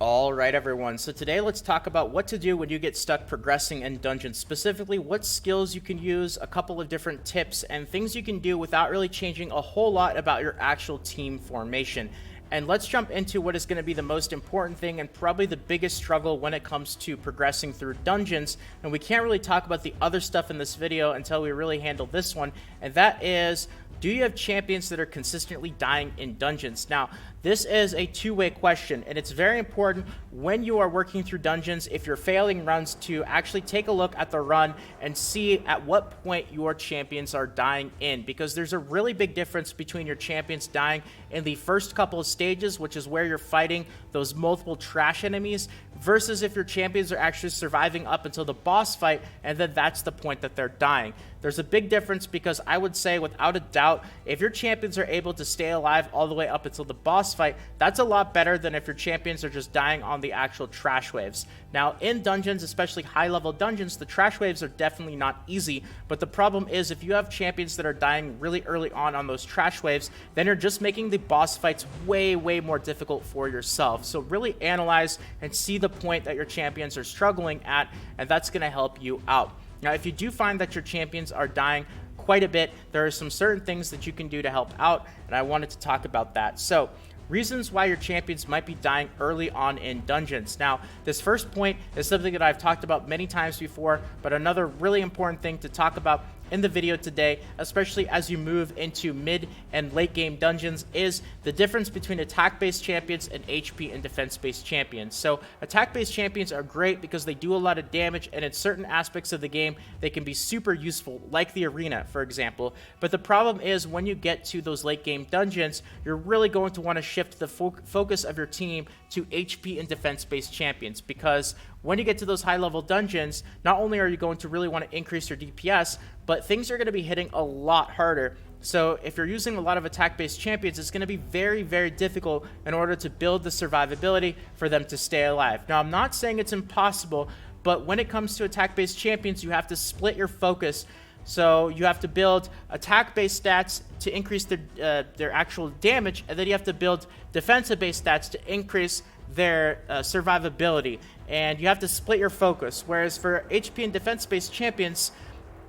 All right, everyone. So today let's talk about what to do when you get stuck progressing in dungeons, specifically what skills you can use, a couple of different tips, and things you can do without really changing a whole lot about your actual team formation. And let's jump into what is going to be the most important thing and probably the biggest struggle when it comes to progressing through dungeons. And we can't really talk about the other stuff in this video until we really handle this one, and that is, do you have champions that are consistently dying in dungeons? Now, this is a two-way question, and it's very important when you are working through dungeons, if you're failing runs, to actually take a look at the run and see at what point your champions are dying in, because there's a really big difference between your champions dying in the first couple of stages, which is where you're fighting those multiple trash enemies, versus if your champions are actually surviving up until the boss fight, and then that's the point that they're dying. There's a big difference, because I would say without a doubt, if your champions are able to stay alive all the way up until the boss fight, that's a lot better than if your champions are just dying on the actual trash waves. Now, in dungeons, especially high-level dungeons, the trash waves are definitely not easy, but the problem is if you have champions that are dying really early on those trash waves, then you're just making the boss fights way more difficult for yourself. So really analyze and see the point that your champions are struggling at, and that's going to help you out. Now, if you do find that your champions are dying quite a bit, there are some certain things that you can do to help out, and I wanted to talk about that. So, reasons why your champions might be dying early on in dungeons. Now, this first point is something that I've talked about many times before, but another really important thing to talk about in the video today, especially as you move into mid and late game dungeons, is the difference between attack-based champions and HP and defense-based champions. So attack-based champions are great because they do a lot of damage, and in certain aspects of the game they can be super useful, like the arena, for example. But the problem is when you get to those late game dungeons, you're really going to want to shift the focus of your team to HP and defense-based champions, because when you get to those high-level dungeons, not only are you going to really want to increase your DPS, but things are going to be hitting a lot harder. So if you're using a lot of attack-based champions, it's going to be very difficult in order to build the survivability for them to stay alive. Now, I'm not saying it's impossible, but when it comes to attack-based champions, you have to split your focus. So you have to build attack-based stats to increase their actual damage, and then you have to build defensive-based stats to increase their survivability. And you have to split your focus. Whereas for HP and defense-based champions,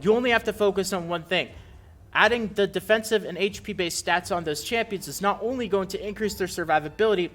you only have to focus on one thing. Adding the defensive and HP-based stats on those champions is not only going to increase their survivability,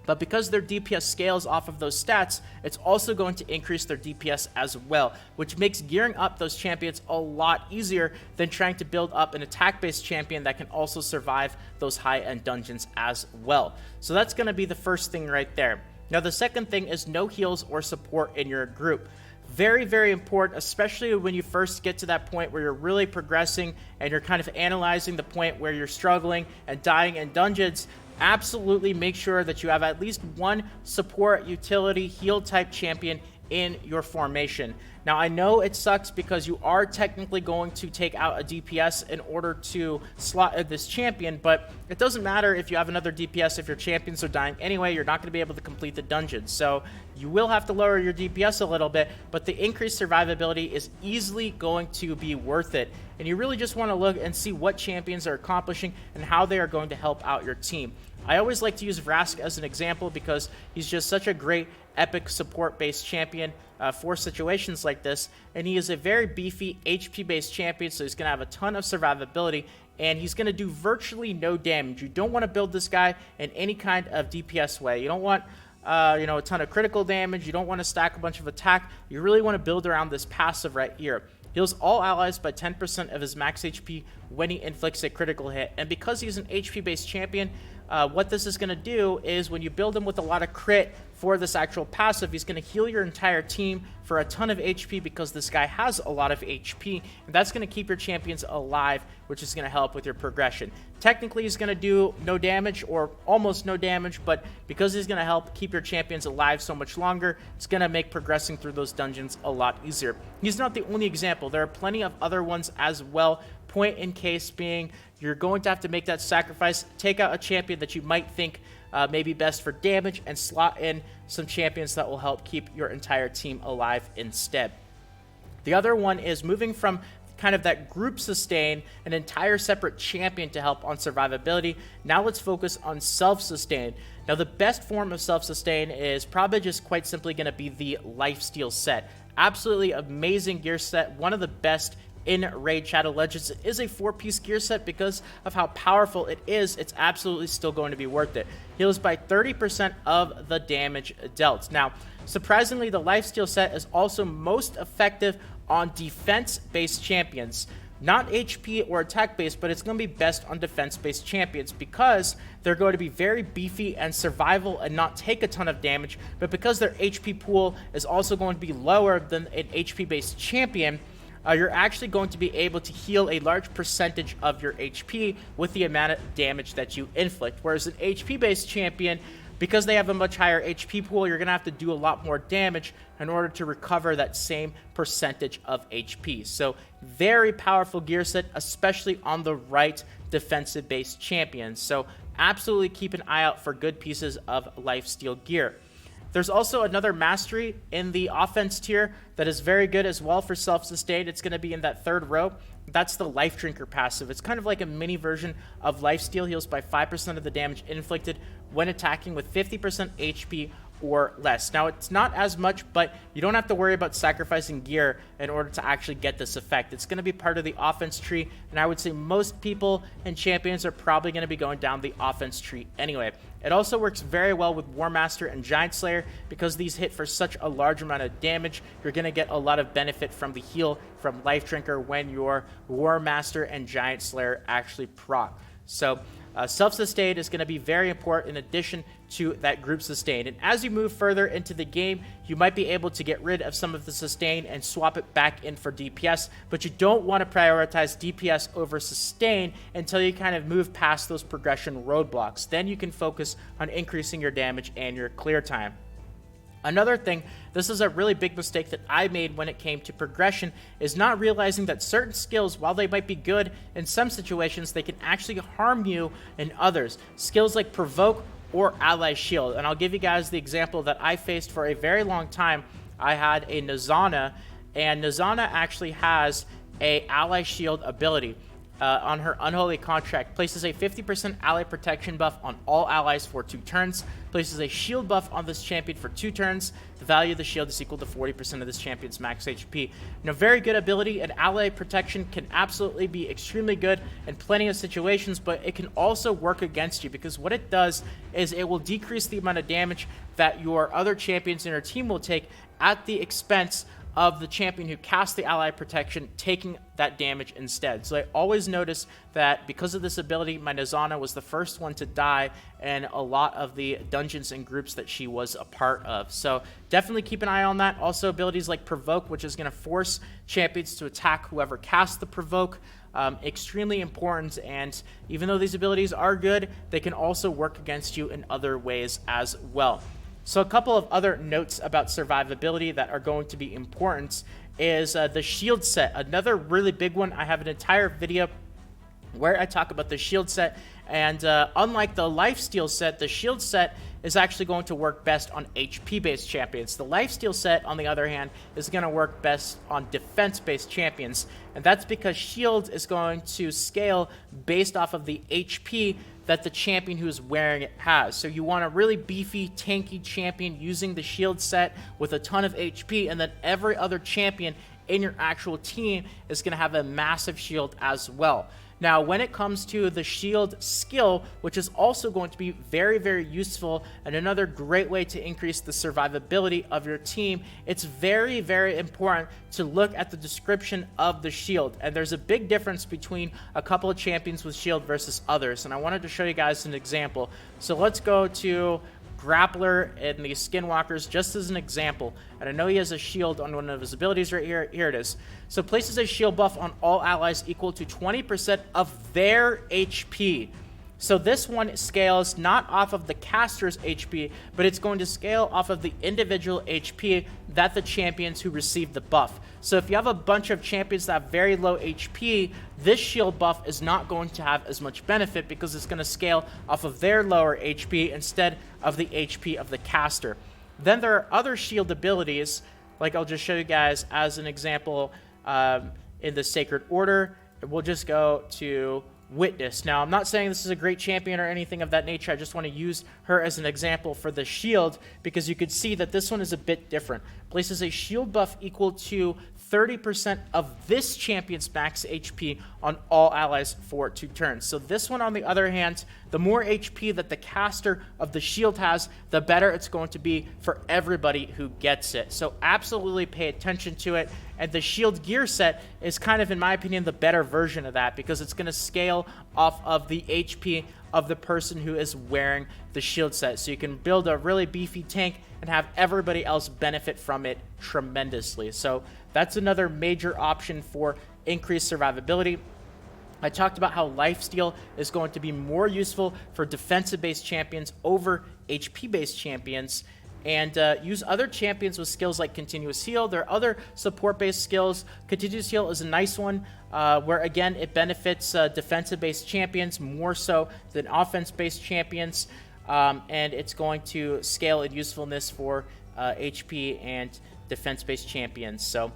but because their DPS scales off of those stats, it's also going to increase their DPS as well, which makes gearing up those champions a lot easier than trying to build up an attack-based champion that can also survive those high-end dungeons as well. So that's going to be the first thing right there. Now, the second thing is no heals or support in your group. Very important, especially when you first get to that point where you're really progressing and you're kind of analyzing the point where you're struggling and dying in dungeons. Absolutely make sure that you have at least one support, utility, heal type champion in your formation. Now, I know it sucks because you are technically going to take out a DPS in order to slot this champion, but it doesn't matter if you have another DPS. If your champions are dying anyway, you're not going to be able to complete the dungeon. So you will have to lower your DPS a little bit, but the increased survivability is easily going to be worth it. And you really just want to look and see what champions are accomplishing and how they are going to help out your team. I always like to use Vrask as an example because he's just such a great epic support-based champion for situations like this, and he is a very beefy HP-based champion, so he's going to have a ton of survivability, and he's going to do virtually no damage. You don't want to build this guy in any kind of DPS way. You don't want a ton of critical damage. You don't want to stack a bunch of attack. You really want to build around this passive right here. Heals all allies by 10% of his max HP when he inflicts a critical hit, and because he's an HP-based champion, what this is going to do is when you build him with a lot of crit for this actual passive, he's going to heal your entire team for a ton of HP because this guy has a lot of HP, and that's going to keep your champions alive, which is going to help with your progression. Technically, he's going to do no damage or almost no damage, but because he's going to help keep your champions alive so much longer, it's going to make progressing through those dungeons a lot easier. He's not the only example. There are plenty of other ones as well. Point in case being, you're going to have to make that sacrifice, take out a champion that you might think may be best for damage, and slot in some champions that will help keep your entire team alive instead. The other one is moving from kind of that group sustain, an entire separate champion to help on survivability. Now let's focus on self-sustain. Now the best form of self-sustain is probably just quite simply going to be the lifesteal set. Absolutely amazing gear set, one of the best in Raid Shadow Legends. It is a 4-piece gear set. Because of how powerful it is, it's absolutely still going to be worth it. Heals by 30% of the damage dealt. Now, surprisingly, the lifesteal set is also most effective on defense-based champions. Not HP or attack-based, but it's going to be best on defense-based champions because they're going to be very beefy and survival and not take a ton of damage, but because their HP pool is also going to be lower than an HP-based champion, you're actually going to be able to heal a large percentage of your HP with the amount of damage that you inflict. Whereas an HP-based champion, because they have a much higher HP pool, you're going to have to do a lot more damage in order to recover that same percentage of HP. So very powerful gear set, especially on the right defensive-based champions. So absolutely keep an eye out for good pieces of lifesteal gear. There's also another mastery in the offense tier that is very good as well for self-sustained. It's going to be in that third row. That's the Life Drinker passive. It's kind of like a mini version of Lifesteal. Heals by 5% of the damage inflicted when attacking with 50% HP or less. Now, it's not as much, but you don't have to worry about sacrificing gear in order to actually get this effect. It's going to be part of the offense tree, and I would say most people and champions are probably going to be going down the offense tree anyway. It also works very well with War Master and Giant Slayer because these hit for such a large amount of damage. You're going to get a lot of benefit from the heal from Life Drinker when your War Master and Giant Slayer actually proc. So self-sustained is going to be very important in addition to that group sustain. And as you move further into the game, you might be able to get rid of some of the sustain and swap it back in for DPS, but you don't want to prioritize DPS over sustain until you kind of move past those progression roadblocks. Then you can focus on increasing your damage and your clear time. Another thing, this is a really big mistake that I made when it came to progression, is not realizing that certain skills, while they might be good in some situations, they can actually harm you in others. Skills like Provoke or Ally Shield. And I'll give you guys the example that I faced for a very long time. I had a Nazana, and Nazana actually has a Ally Shield ability. On her Unholy Contract, places a 50% ally protection buff on all allies for 2 turns, places a shield buff on this champion for 2 turns. The value of the shield is equal to 40% of this champion's max HP. Now, very good ability, and ally protection can absolutely be extremely good in plenty of situations, but it can also work against you because what it does is it will decrease the amount of damage that your other champions in your team will take at the expense of the champion who casts the ally protection taking that damage instead. So I always notice that because of this ability, my Nazana was the first one to die in a lot of the dungeons and groups that she was a part of. So definitely keep an eye on that. Also abilities like Provoke, which is going to force champions to attack whoever casts the Provoke. Extremely important, and even though these abilities are good, they can also work against you in other ways as well. So a couple of other notes about survivability that are going to be important is the shield set. Another really big one. I have an entire video where I talk about the shield set, and unlike the lifesteal set, the shield set is actually going to work best on HP-based champions. The lifesteal set, on the other hand, is going to work best on defense-based champions, and that's because shield is going to scale based off of the HP that the champion who's wearing it has. So you want a really beefy, tanky champion using the shield set with a ton of HP, and then every other champion in your actual team is going to have a massive shield as well. Now, when it comes to the shield skill, which is also going to be very, very useful and another great way to increase the survivability of your team, it's very, very important to look at the description of the shield. And there's a big difference between a couple of champions with shield versus others. And I wanted to show you guys an example. So let's go to Grappler and the Skinwalkers just as an example, and I know he has a shield on one of his abilities right here. Here it is. So places a shield buff on all allies equal to 20% of their HP. So this one scales not off of the caster's HP, but it's going to scale off of the individual HP that the champions who receive the buff. So if you have a bunch of champions that have very low HP, this shield buff is not going to have as much benefit because it's going to scale off of their lower HP instead of the HP of the caster. Then there are other shield abilities, like I'll just show you guys as an example. in the sacred order. We'll just go to Witness. Now, I'm not saying this is a great champion or anything of that nature. I just want to use her as an example for the shield, because you could see that this one is a bit different. Places a shield buff equal to 30% of this champion's max HP on all allies for 2 turns. So this one, on the other hand, the more HP that the caster of the shield has, the better it's going to be for everybody who gets it. So absolutely pay attention to it. And the shield gear set is kind of, in my opinion, the better version of that, because it's going to scale off of the HP of the person who is wearing the shield set. So you can build a really beefy tank and have everybody else benefit from it tremendously. So that's another major option for increased survivability. I talked about how lifesteal is going to be more useful for defensive-based champions over HP-based champions, and use other champions with skills like continuous heal. There are other support-based skills. Continuous heal is a nice one, where again it benefits defensive-based champions more so than offense-based champions, and it's going to scale in usefulness for HP and defense-based champions. So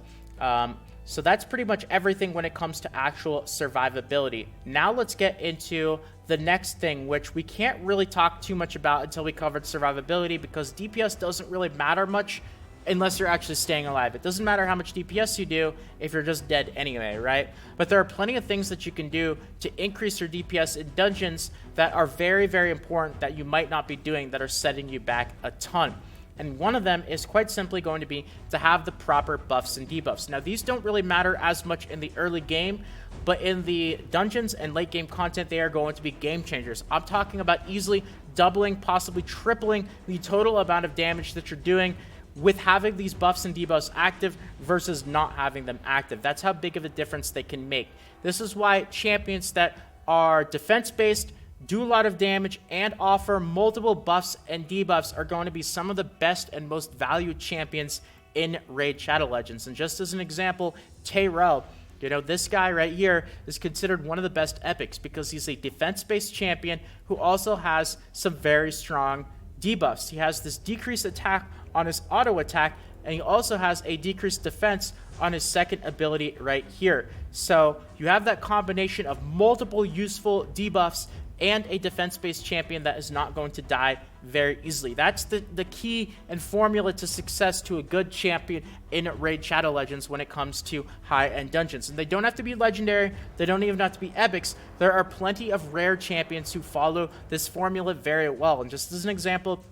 that's pretty much everything when it comes to actual survivability. Now let's get into the next thing, which we can't really talk too much about until we covered survivability, because DPS doesn't really matter much unless you're actually staying alive. It doesn't matter how much DPS you do if you're just dead anyway, right? But there are plenty of things that you can do to increase your DPS in dungeons that are very, very important that you might not be doing, that are setting you back a ton. And one of them is quite simply going to be to have the proper buffs and debuffs. Now, these don't really matter as much in the early game, but in the dungeons and late game content, they are going to be game changers. I'm talking about easily doubling, possibly tripling the total amount of damage that you're doing with having these buffs and debuffs active versus not having them active. That's how big of a difference they can make. This is why champions that are defense-based, do a lot of damage, and offer multiple buffs and debuffs are going to be some of the best and most valued champions in Raid Shadow Legends. And just as an example, Tyrell, this guy right here is considered one of the best epics because he's a defense-based champion who also has some very strong debuffs. He has this decreased attack on his auto attack, and he also has a decreased defense on his second ability right here. So you have that combination of multiple useful debuffs and a defense-based champion that is not going to die very easily. That's the key and formula to success to a good champion in Raid Shadow Legends when it comes to high-end dungeons. And they don't have to be legendary. They don't even have to be epics. There are plenty of rare champions who follow this formula very well. And just as an example,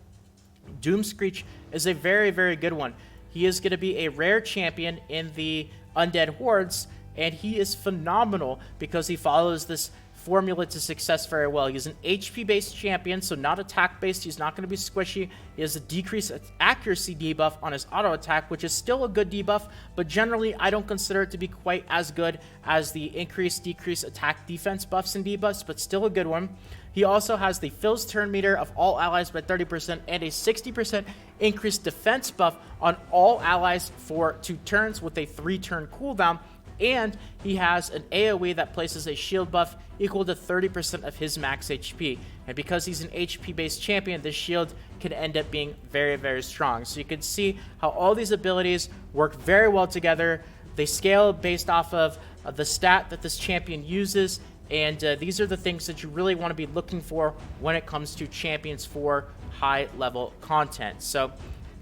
Doomscreech is a very, very good one. He is going to be a rare champion in the Undead Hordes, and he is phenomenal because he follows this formula to success very well. He's an HP-based champion, so not attack-based. He's not going to be squishy. He has a decreased accuracy debuff on his auto attack, which is still a good debuff, but generally I don't consider it to be quite as good as the increased-decreased attack defense buffs and debuffs, but still a good one. He also has the fills turn meter of all allies by 30% and a 60% increased defense buff on all allies for 2 turns with a 3-turn cooldown. And he has an AoE that places a shield buff equal to 30% of his max HP. And because he's an HP-based champion, this shield can end up being very, very strong. So you can see how all these abilities work very well together. They scale based off of the stat that this champion uses. And these are the things that you really want to be looking for when it comes to champions for high-level content. So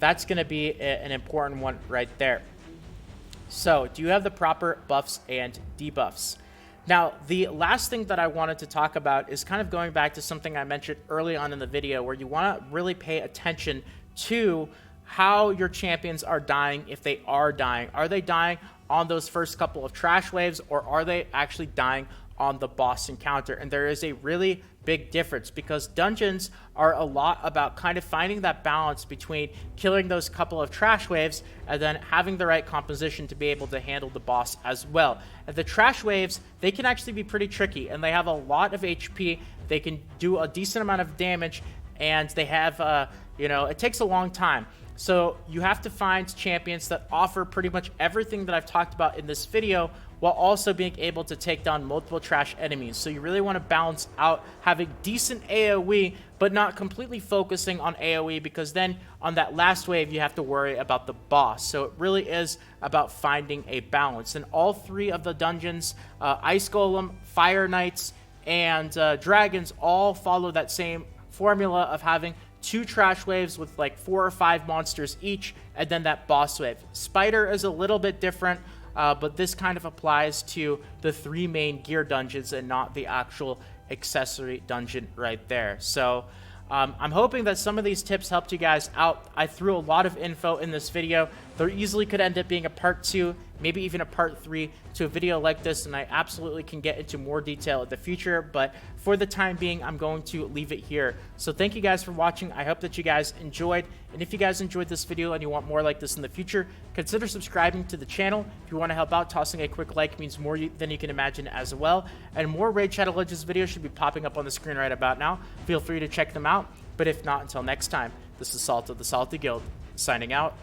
that's going to be an important one right there. So, do you have the proper buffs and debuffs? Now, the last thing that I wanted to talk about is kind of going back to something I mentioned early on in the video, where you want to really pay attention to how your champions are dying if they are dying. Are they dying on those first couple of trash waves, or are they actually dying on the boss encounter? And there is a really big difference, because dungeons are a lot about kind of finding that balance between killing those couple of trash waves and then having the right composition to be able to handle the boss as well. And the trash waves, they can actually be pretty tricky, and they have a lot of HP. They can do a decent amount of damage, and they have, it takes a long time. So you have to find champions that offer pretty much everything that I've talked about in this video, while also being able to take down multiple trash enemies. So you really want to balance out having decent AoE, but not completely focusing on AoE, because then on that last wave, you have to worry about the boss. So it really is about finding a balance. And all three of the dungeons, Ice Golem, Fire Knights, and Dragons, all follow that same formula of having 2 trash waves with like 4 or 5 monsters each, and then that boss wave. Spider is a little bit different, but this kind of applies to the 3 main gear dungeons and not the actual accessory dungeon right there. So I'm hoping that some of these tips helped you guys out. I threw a lot of info in this video. There easily could end up being a part 2, maybe even a part 3 to a video like this, and I absolutely can get into more detail in the future, but for the time being, I'm going to leave it here. So thank you guys for watching. I hope that you guys enjoyed, and if you guys enjoyed this video and you want more like this in the future, consider subscribing to the channel. If you want to help out, tossing a quick like means more than you can imagine as well, and more Raid Shadow Legends videos should be popping up on the screen right about now. Feel free to check them out, but if not, until next time, this is Salt of the Salty Guild, signing out.